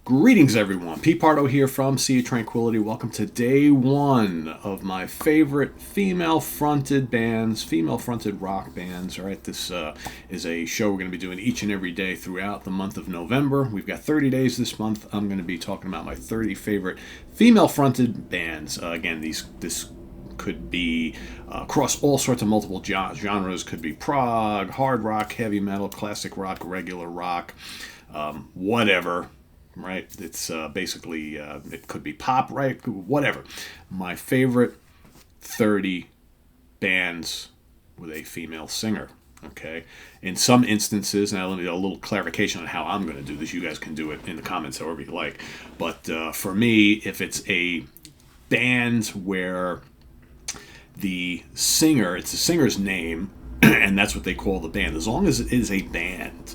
Greetings, everyone. Pete Pardo here from Sea of Tranquility. Welcome to day one of my favorite female-fronted bands, female-fronted rock bands. All right, this is a show we're going to be doing each and every day throughout the month of November. We've got 30 days this month. I'm going to be talking about my 30 favorite female-fronted bands. Again, this could be across all sorts of multiple genres. Could be prog, hard rock, heavy metal, classic rock, regular rock, whatever. Right? It's basically, it could be pop, right? Whatever. My favorite 30 bands with a female singer. Okay? In some instances, now let me do a little clarification on how I'm going to do this. You guys can do it in the comments however you like. But for me, if it's a band where the singer, it's the singer's name, and that's what they call the band, as long as it is a band,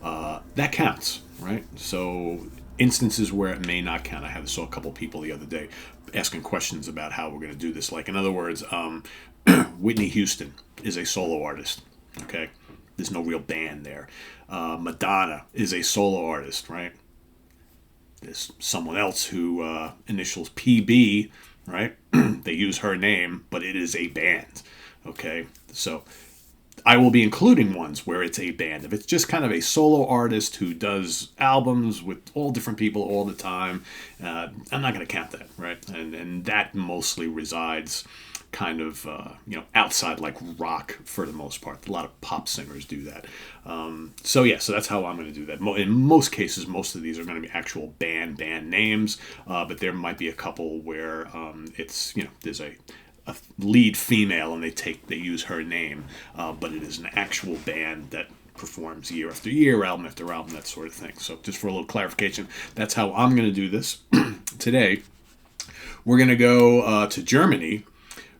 that counts, right? So instances where it may not count. I saw a couple people the other day asking questions about how we're going to do this. Like, in other words, Whitney Houston is a solo artist. Okay, there's no real band there. Madonna is a solo artist, right? There's someone else who initials PB, right? They use her name, but it is a band. Okay, so I will be including ones where it's a band. If it's just kind of a solo artist who does albums with all different people all the time, I'm not going to count that, right? And that mostly resides kind of, outside like rock for the most part. A lot of pop singers do that. So that's how I'm going to do that. In most cases, most of these are going to be actual band names, but there might be a couple where it's, there's a lead female and they use her name, but it is an actual band that performs year after year, album after album, that sort of thing. So just for a little clarification, that's how I'm going to do this. Today, we're going to go to Germany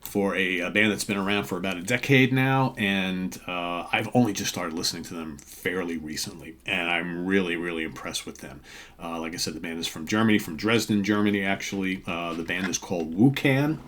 for a band that's been around for about a decade now, and I've only just started listening to them fairly recently, and I'm really, really impressed with them. Like I said, the band is from Germany, from Dresden, Germany, actually. The band is called Wukan.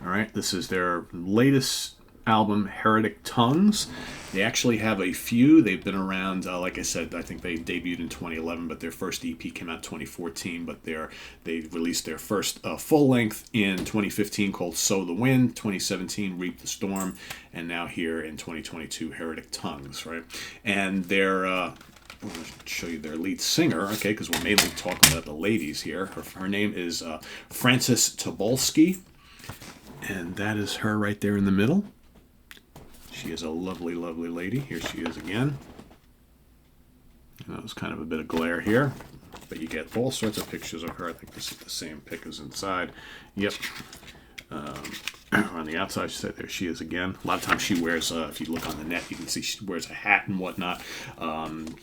All right, this is their latest album, Heretic Tongues. They actually have a few. They've been around, like I said, I think they debuted in 2011, but their first EP came out in 2014. But they released their first full length in 2015 called Sow the Wind, 2017 Reap the Storm, and now here in 2022 Heretic Tongues, right? And their I'm going to show you their lead singer, okay, because we're mainly talking about the ladies here. Her name is Frances Tobolski. And that is her right there in the middle. She is a lovely, lovely lady. Here she is again. There's kind of a bit of glare here, but you get all sorts of pictures of her. I think this is the same pic as inside. Yep. On the outside, there she is again. A lot of times she wears, if you look on the net, you can see she wears a hat and whatnot. And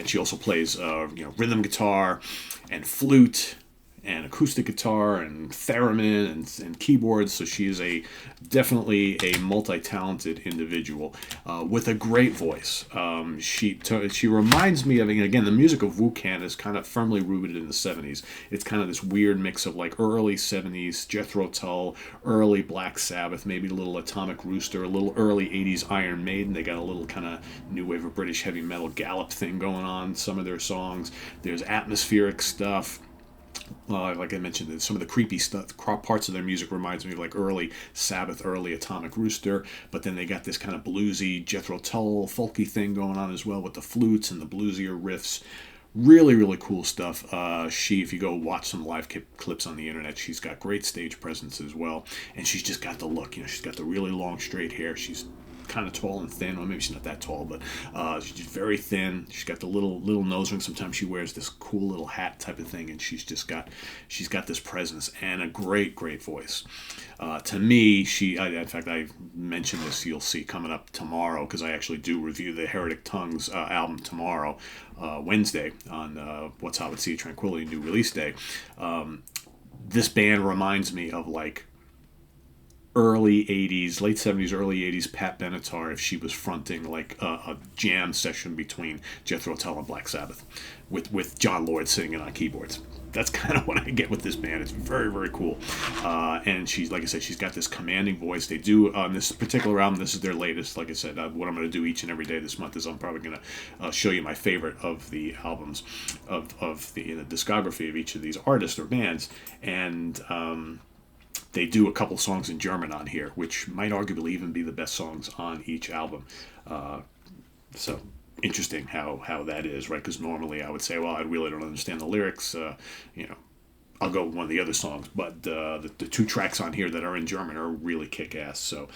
she also plays, rhythm guitar and flute and acoustic guitar and theremin and keyboards. So she is definitely a multi-talented individual with a great voice. She reminds me of, again, the music of Wukan is kind of firmly rooted in the 70s. It's kind of this weird mix of like early 70s Jethro Tull, early Black Sabbath, maybe a little Atomic Rooster, a little early 80s Iron Maiden. They got a little kind of new wave of British heavy metal gallop thing going on in some of their songs. There's atmospheric stuff. Like I mentioned, some of the creepy stuff, parts of their music reminds me of like early Sabbath, early Atomic Rooster, but then they got this kind of bluesy Jethro Tull folky thing going on as well with the flutes and the bluesier riffs. Really, really cool stuff. If you go watch some live clips on the internet, she's got great stage presence as well, and she's just got the look. She's got the really long straight hair. She's kind of tall and thin. Well, maybe she's not that tall, but she's very thin. She's got the little nose ring. Sometimes she wears this cool little hat type of thing, and she's got this presence and a great voice. To me, in fact, I mentioned this. You'll see coming up tomorrow, because I actually do review the Heretic Tongues album tomorrow, Wednesday, on What's Hot with Sea of Tranquility new release day. This band reminds me of like early 80s, late 70s, early 80s Pat Benatar if she was fronting like a jam session between Jethro Tull and Black Sabbath with John Lord singing on keyboards. that's kind of what I get with this band. It's very, very cool. And she's, like I said, she's got this commanding voice. They do, on this particular album, this is their latest. Like I said, what I'm going to do each and every day this month is I'm probably going to show you my favorite of the albums of the discography of each of these artists or bands. And they do a couple songs in German on here, which might arguably even be the best songs on each album. So interesting how that is, right? Because normally I would say, well, I really don't understand the lyrics. I'll go with one of the other songs, but the two tracks on here that are in German are really kick-ass. So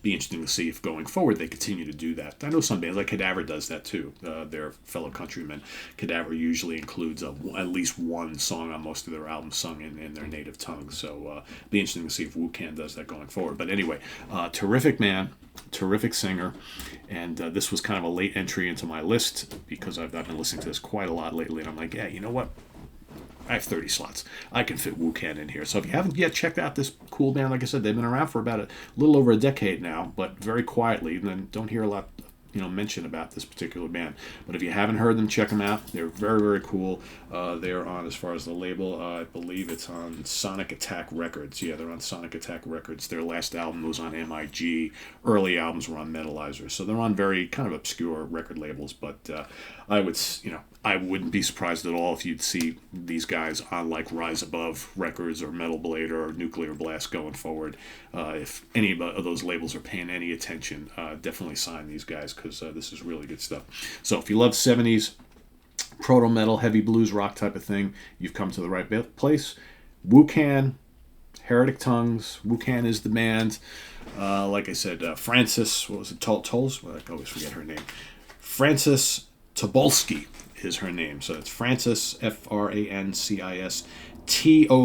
be interesting to see if going forward they continue to do that. I know some bands like Cadaver does that too. Their fellow countrymen. Cadaver usually includes at least one song on most of their albums sung in their native tongue. So be interesting to see if Wu-Can does that going forward. But anyway, terrific man, terrific singer, and this was kind of a late entry into my list because I've been listening to this quite a lot lately, and I'm like, yeah, you know what? I have 30 slots. I can fit Wu-Can in here. So if you haven't yet checked out this cool band, like I said, they've been around for about a little over a decade now, but very quietly. And then don't hear a lot, mention about this particular band. But if you haven't heard them, check them out. They're very, very cool. They're on, as far as the label, I believe it's on Sonic Attack Records. Yeah, they're on Sonic Attack Records. Their last album was on MIG. Early albums were on Metalizer. So they're on very kind of obscure record labels. But I wouldn't be surprised at all if you'd see these guys on like Rise Above Records or Metal Blade or Nuclear Blast going forward. If any of those labels are paying any attention, definitely sign these guys because this is really good stuff. So if you love 70s, proto-metal, heavy blues, rock type of thing, you've come to the right place. Wu-Can, Heretic Tongues, Wu-Can is the band. Like I said, Frances, what was it, Toles? I always forget her name. Frances Tobolsky is her name. So it's Frances, Francis, Tobolsky.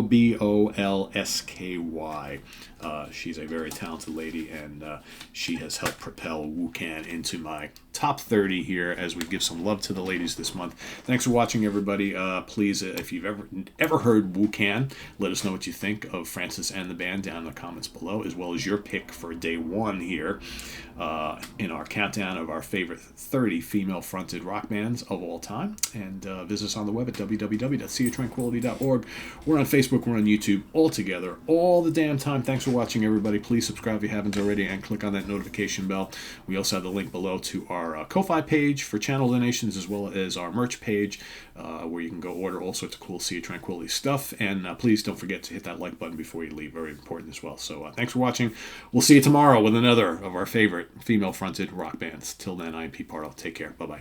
She's a very talented lady, and she has helped propel Wu-Can into my top 30 here as we give some love to the ladies this month. Thanks for watching, everybody. Please, if you've ever heard Wu-Can, let us know what you think of Frances and the band down in the comments below, as well as your pick for day one here in our countdown of our favorite 30 female-fronted rock bands of all time. And visit us on the web at www.seatranquility.org. We're on Facebook, we're on YouTube, all together, all the damn time. Thanks for watching, everybody. Please subscribe if you haven't already and click on that notification bell. We also have the link below to our Ko-Fi page for channel donations, as well as our merch page where you can go order all sorts of cool Sea of Tranquility stuff. And please don't forget to hit that like button before you leave. Very important as well. So thanks for watching. We'll see you tomorrow with another of our favorite female-fronted rock bands. Till then, I'm Pete Pardo. Take care. Bye-bye.